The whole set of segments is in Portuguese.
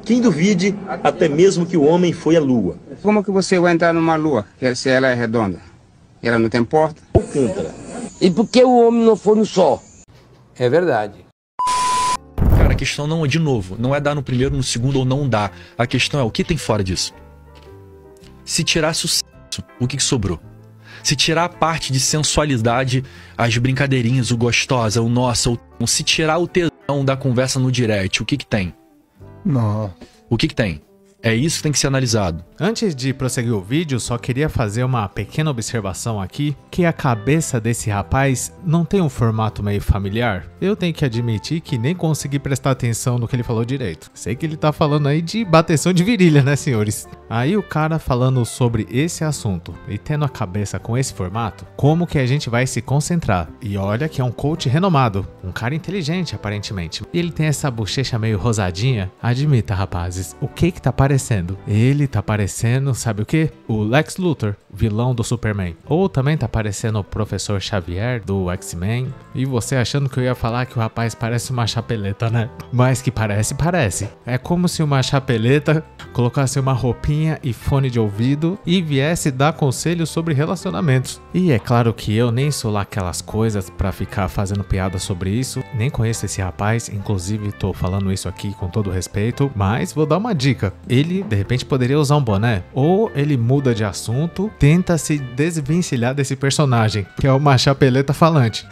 Quem duvide, até mesmo que o homem foi à lua. Como que você vai entrar numa lua, se ela é redonda? Ela não tem porta? Alcântara. E por que o homem não foi no sol? É verdade. Cara, a questão não é, de novo, não é dar no primeiro, no segundo ou não dar. A questão é o que tem fora disso. Se tirasse o sexo, o que sobrou? Se tirar a parte de sensualidade, as brincadeirinhas, o gostosa, o nossa, se tirar o tesão da conversa no direct, o que tem? Não. O que tem? É isso que tem que ser analisado. Antes de prosseguir o vídeo, só queria fazer uma pequena observação aqui, que a cabeça desse rapaz não tem um formato meio familiar. Eu tenho que admitir que nem consegui prestar atenção no que ele falou direito. Sei que ele tá falando aí de bateção de virilha, né, senhores? Aí o cara falando sobre esse assunto e tendo a cabeça com esse formato, como que a gente vai se concentrar? E olha que é um coach renomado, um cara inteligente aparentemente. E ele tem essa bochecha meio rosadinha. Admita, rapazes, o que tá parecendo? Ele tá parecendo, sabe o que? O Lex Luthor, vilão do Superman. Ou também tá parecendo o Professor Xavier do X-Men. E você achando que eu ia falar que o rapaz parece uma chapeleta, né? Mas que parece. É como se uma chapeleta colocasse uma roupinha e fone de ouvido e viesse dar conselhos sobre relacionamentos. E é claro que eu nem sou lá aquelas coisas pra ficar fazendo piada sobre isso. Nem conheço esse rapaz, inclusive tô falando isso aqui com todo respeito. Mas vou dar uma dica. Ele, de repente, poderia usar um boné. Ou ele muda de assunto, tenta se desvencilhar desse personagem, que é uma chapeleta falante.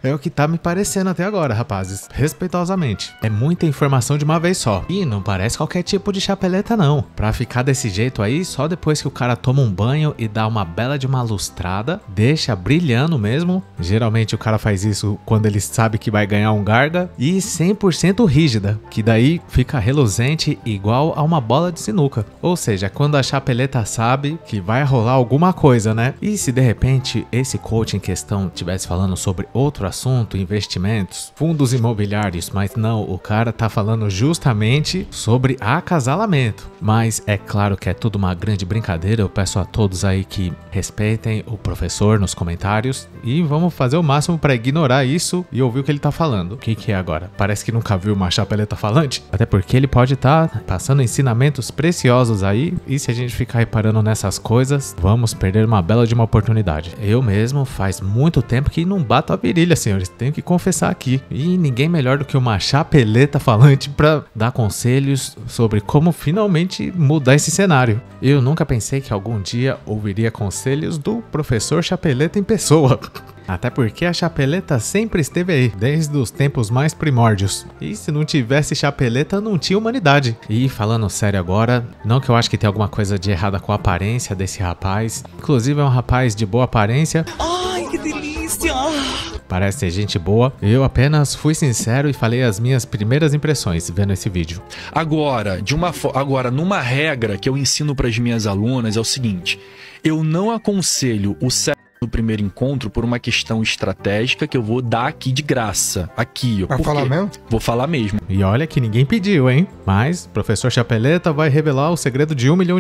É o que tá me parecendo até agora, rapazes. Respeitosamente. É muita informação de uma vez só. E não parece qualquer tipo de chapeleta, não. Pra ficar desse jeito aí, só depois que o cara toma um banho e dá uma bela de uma lustrada, deixa brilhando mesmo. Geralmente o cara faz isso quando ele sabe que vai ganhar um Garga. E 100% rígida, que daí fica reluzente igual a uma bola de sinuca. Ou seja, quando a chapeleta sabe que vai rolar alguma coisa, né? E se de repente esse coach em questão estivesse falando sobre outro assunto, investimentos, fundos imobiliários, mas não, o cara tá falando justamente sobre acasalamento. Mas é claro que é tudo uma grande brincadeira, eu peço a todos aí que respeitem o professor nos comentários e vamos fazer o máximo para ignorar isso e ouvir o que ele tá falando. O que é agora? Parece que nunca viu uma chapeleta falante? Até porque ele pode estar passando ensinamentos preciosos aí e se a gente ficar reparando nessas coisas, vamos perder uma bela de uma oportunidade. Eu mesmo faz muito tempo que não bato a virilha, senhores, tenho que confessar aqui. E ninguém melhor do que uma chapeleta falante para dar conselhos sobre como finalmente mudar esse cenário. Eu nunca pensei que algum dia ouviria conselhos do professor Chapeleta em pessoa. Até porque a chapeleta sempre esteve aí, desde os tempos mais primórdios. E se não tivesse chapeleta, não tinha humanidade. E falando sério agora, não que eu acho que tem alguma coisa de errada com a aparência desse rapaz. Inclusive é um rapaz de boa aparência. Ai, que delícia! Parece ser gente boa. Eu apenas fui sincero e falei as minhas primeiras impressões vendo esse vídeo. Agora, numa regra que eu ensino para as minhas alunas é o seguinte: eu não aconselho o sexo no primeiro encontro por uma questão estratégica que eu vou dar aqui de graça. Aqui, ó. Vai falar mesmo? Vou falar mesmo. E olha que ninguém pediu, hein? Mas o professor Chapeleta vai revelar o segredo de $1 milhão.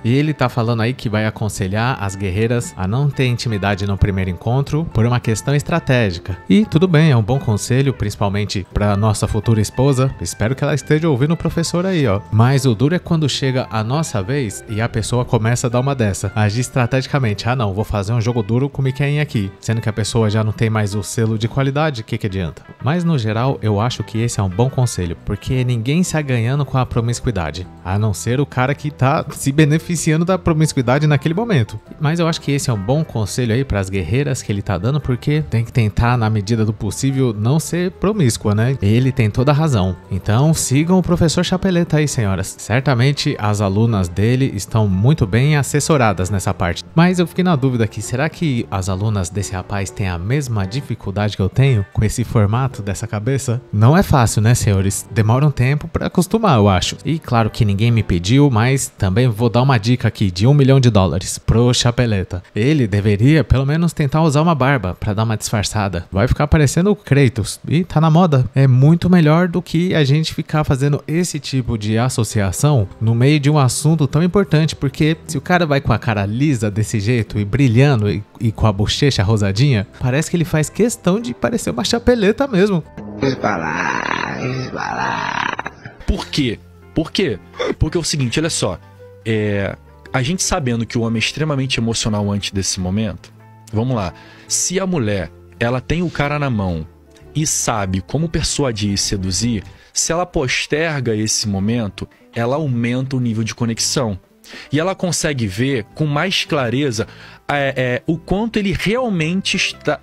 E ele tá falando aí que vai aconselhar as guerreiras a não ter intimidade no primeiro encontro por uma questão estratégica. E tudo bem, é um bom conselho, principalmente pra nossa futura esposa. Espero que ela esteja ouvindo o professor aí, ó. Mas o duro é quando chega a nossa vez e a pessoa começa a dar uma dessa. Agir estrategicamente. Ah não, vou fazer um jogo duro com o Miquel aqui, sendo que a pessoa já não tem mais o selo de qualidade, o que adianta? Mas no geral, eu acho que esse é um bom conselho, porque ninguém sai ganhando com a promiscuidade, a não ser o cara que tá se beneficiando da promiscuidade naquele momento. Mas eu acho que esse é um bom conselho aí para as guerreiras que ele tá dando, porque tem que tentar, na medida do possível, não ser promíscua, né? Ele tem toda a razão. Então sigam o professor Chapeleta aí, senhoras. Certamente as alunas dele estão muito bem assessoradas nessa parte. Mas eu fiquei na dúvida aqui, será que as alunas desse rapaz têm a mesma dificuldade que eu tenho com esse formato dessa cabeça? Não é fácil, né, senhores? Demora um tempo pra acostumar, eu acho. E claro que ninguém me pediu, mas também vou dar uma dica aqui de $1 milhão pro Chapeleta. Ele deveria pelo menos tentar usar uma barba pra dar uma disfarçada. Vai ficar parecendo o Kratos. E tá na moda. É muito melhor do que a gente ficar fazendo esse tipo de associação no meio de um assunto tão importante, porque se o cara vai com a cara lisa desse jeito e brilhando e com a bochecha rosadinha, parece que ele faz questão de parecer uma chapeleta mesmo. Esbalar. Por quê? Por quê? Porque é o seguinte, olha só. A gente sabendo que o homem é extremamente emocional antes desse momento, vamos lá. Se a mulher, ela tem o cara na mão e sabe como persuadir e seduzir, se ela posterga esse momento, ela aumenta o nível de conexão. E ela consegue ver com mais clareza o quanto ele realmente está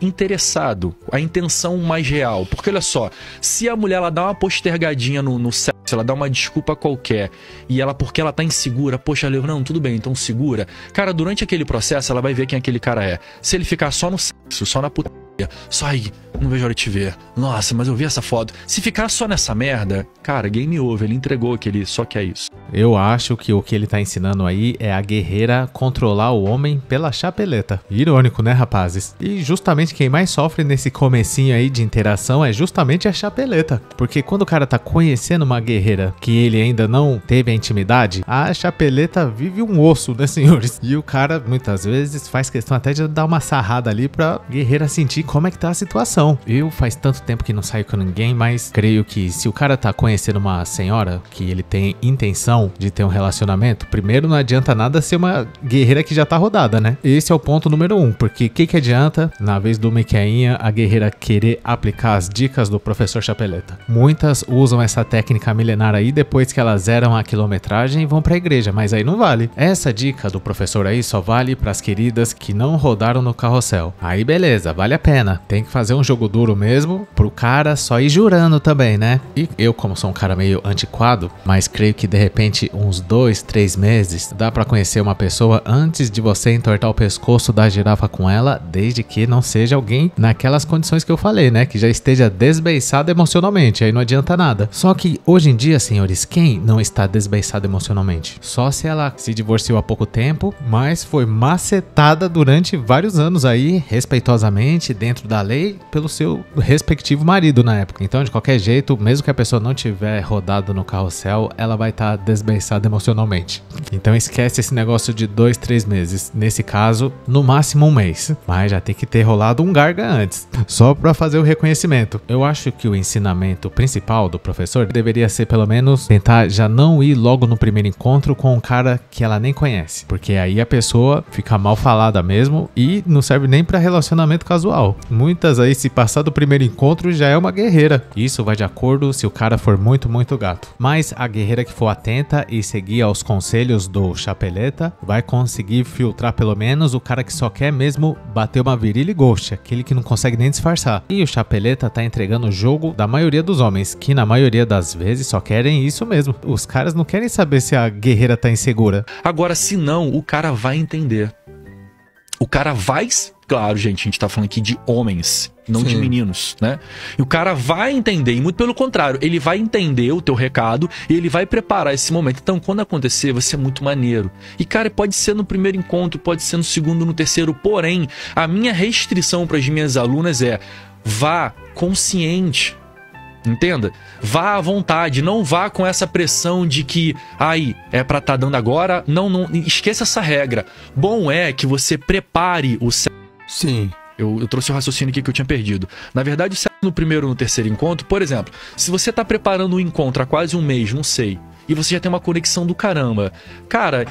interessado, a intenção mais real. Porque olha só, se a mulher ela dá uma postergadinha no sexo, ela dá uma desculpa qualquer, e ela, porque ela tá insegura, poxa, não, tudo bem, então segura. Cara, durante aquele processo, ela vai ver quem aquele cara é. Se ele ficar só no sexo, só na putaria, só aí, não vejo a hora de te ver. Nossa, mas eu vi essa foto. Se ficar só nessa merda, cara, game over, ele entregou que ele só quer isso. Eu acho que o que ele tá ensinando aí é a guerreira controlar o homem pela chapeleta. Irônico, né, rapazes? E justamente quem mais sofre nesse comecinho aí de interação é justamente a chapeleta. Porque quando o cara tá conhecendo uma guerreira que ele ainda não teve a intimidade, a chapeleta vive um osso, né, senhores? E o cara, muitas vezes, faz questão até de dar uma sarrada ali pra guerreira sentir como é que tá a situação. Eu faz tanto tempo que não saio com ninguém, mas creio que se o cara tá conhecendo uma senhora que ele tem intenção de ter um relacionamento, primeiro não adianta nada ser uma guerreira que já tá rodada, né? Esse é o ponto número 1, porque que adianta, na vez do Miqueinha, a guerreira querer aplicar as dicas do professor Chapeleta? Muitas usam essa técnica milenar aí depois que elas zeram a quilometragem e vão pra igreja, mas aí não vale. Essa dica do professor aí só vale pras queridas que não rodaram no carrossel. Aí beleza, vale a pena. Tem que fazer um jogo duro mesmo, pro cara só ir jurando também, né? E eu, como sou um cara meio antiquado, mas creio que de repente uns 2, 3 meses dá pra conhecer uma pessoa antes de você entortar o pescoço da girafa com ela, desde que não seja alguém naquelas condições que eu falei, né? Que já esteja desbeiçado emocionalmente, aí não adianta nada. Só que hoje em dia, senhores, quem não está desbeiçado emocionalmente? Só se ela se divorciou há pouco tempo, mas foi macetada durante vários anos aí, respeitosamente, dentro da lei, pelo seu respectivo marido na época. Então, de qualquer jeito, mesmo que a pessoa não tiver rodado no carrossel, ela vai estar desbeiçada emocionalmente. Então esquece esse negócio de 2, 3 meses. Nesse caso, no máximo 1 mês. Mas já tem que ter rolado um garga antes, só para fazer o reconhecimento. Eu acho que o ensinamento principal do professor deveria ser pelo menos tentar já não ir logo no primeiro encontro com um cara que ela nem conhece, porque aí a pessoa fica mal falada mesmo e não serve nem para relacionamento casual. Muitas aí, se passar do primeiro encontro, já é uma guerreira. Isso vai de acordo se o cara for muito gato. Mas a guerreira que for atenta e seguir aos conselhos do Chapeleta vai conseguir filtrar pelo menos o cara que só quer mesmo bater uma virilha e ghost, aquele que não consegue nem disfarçar. E o Chapeleta tá entregando o jogo da maioria dos homens, que na maioria das vezes só querem isso mesmo. Os caras não querem saber se a guerreira tá insegura. Agora, se não, o cara vai entender. O cara vai... Claro, gente, a gente tá falando aqui de homens, não de meninos, né? E o cara vai entender, e muito pelo contrário, ele vai entender o teu recado e ele vai preparar esse momento. Então, quando acontecer, vai ser muito maneiro. E, cara, pode ser no primeiro encontro, pode ser no segundo, no terceiro. Porém, a minha restrição para as minhas alunas é: vá consciente. Entenda? Vá à vontade, não vá com essa pressão de que é pra tá dando agora. Não, esqueça essa regra. Bom é que você prepare o sexo. Sim. Eu trouxe o raciocínio aqui que eu tinha perdido. Na verdade, o sexo no primeiro ou no terceiro encontro, por exemplo, se você tá preparando um encontro há quase 1 mês, não sei, e você já tem uma conexão do caramba, cara,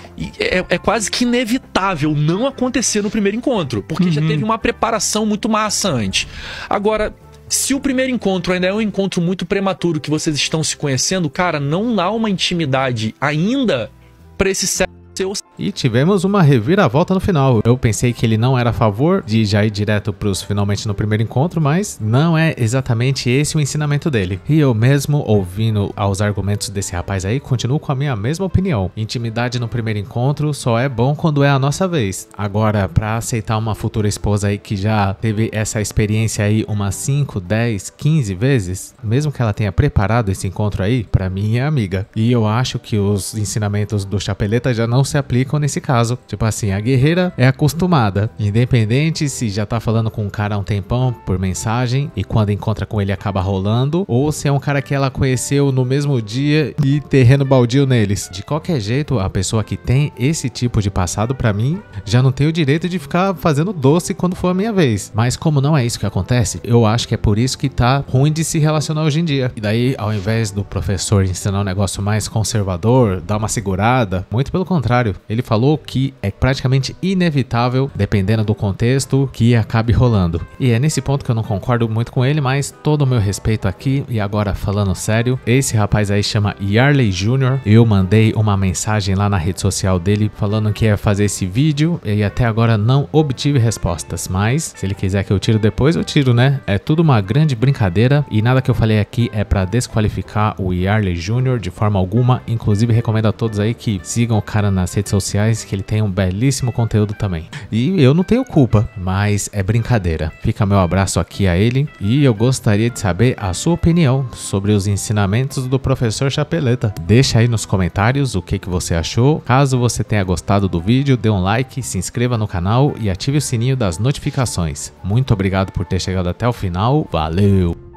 é quase que inevitável não acontecer no primeiro encontro, porque já teve uma preparação muito massa antes. Agora, se o primeiro encontro ainda é um encontro muito prematuro, que vocês estão se conhecendo, cara, não há uma intimidade ainda pra esse sexo seu. E tivemos uma reviravolta no final. Eu pensei que ele não era a favor de já ir direto pros finalmente no primeiro encontro, mas não é exatamente esse o ensinamento dele. E eu mesmo, ouvindo aos argumentos desse rapaz aí, continuo com a minha mesma opinião. Intimidade no primeiro encontro só é bom quando é a nossa vez. Agora, pra aceitar uma futura esposa aí que já teve essa experiência aí umas 5, 10, 15 vezes, mesmo que ela tenha preparado esse encontro aí, pra mim é amiga. E eu acho que os ensinamentos do Chapeleta já não se aplicam aplicam nesse caso. Tipo assim, a guerreira é acostumada, independente se já tá falando com um cara há um tempão por mensagem e quando encontra com ele acaba rolando, ou se é um cara que ela conheceu no mesmo dia e terreno baldio neles. De qualquer jeito, a pessoa que tem esse tipo de passado, pra mim, já não tem o direito de ficar fazendo doce quando for a minha vez. Mas como não é isso que acontece, eu acho que é por isso que tá ruim de se relacionar hoje em dia. E daí, ao invés do professor ensinar um negócio mais conservador, dar uma segurada, muito pelo contrário, ele falou que é praticamente inevitável, dependendo do contexto, que acabe rolando. E é nesse ponto que eu não concordo muito com ele, mas todo o meu respeito aqui. E agora falando sério, esse rapaz aí chama Yarley Jr. Eu mandei uma mensagem lá na rede social dele falando que ia fazer esse vídeo e até agora não obtive respostas, mas se ele quiser que eu tiro depois, eu tiro, né? É tudo uma grande brincadeira e nada que eu falei aqui é pra desqualificar o Yarley Jr. de forma alguma. Inclusive recomendo a todos aí que sigam o cara nas redes sociais, que ele tem um belíssimo conteúdo também. E eu não tenho culpa, mas é brincadeira. Fica meu abraço aqui a ele e eu gostaria de saber a sua opinião sobre os ensinamentos do professor Chapeleta. Deixa aí nos comentários o que você achou. Caso você tenha gostado do vídeo, dê um like, se inscreva no canal e ative o sininho das notificações. Muito obrigado por ter chegado até o final. Valeu!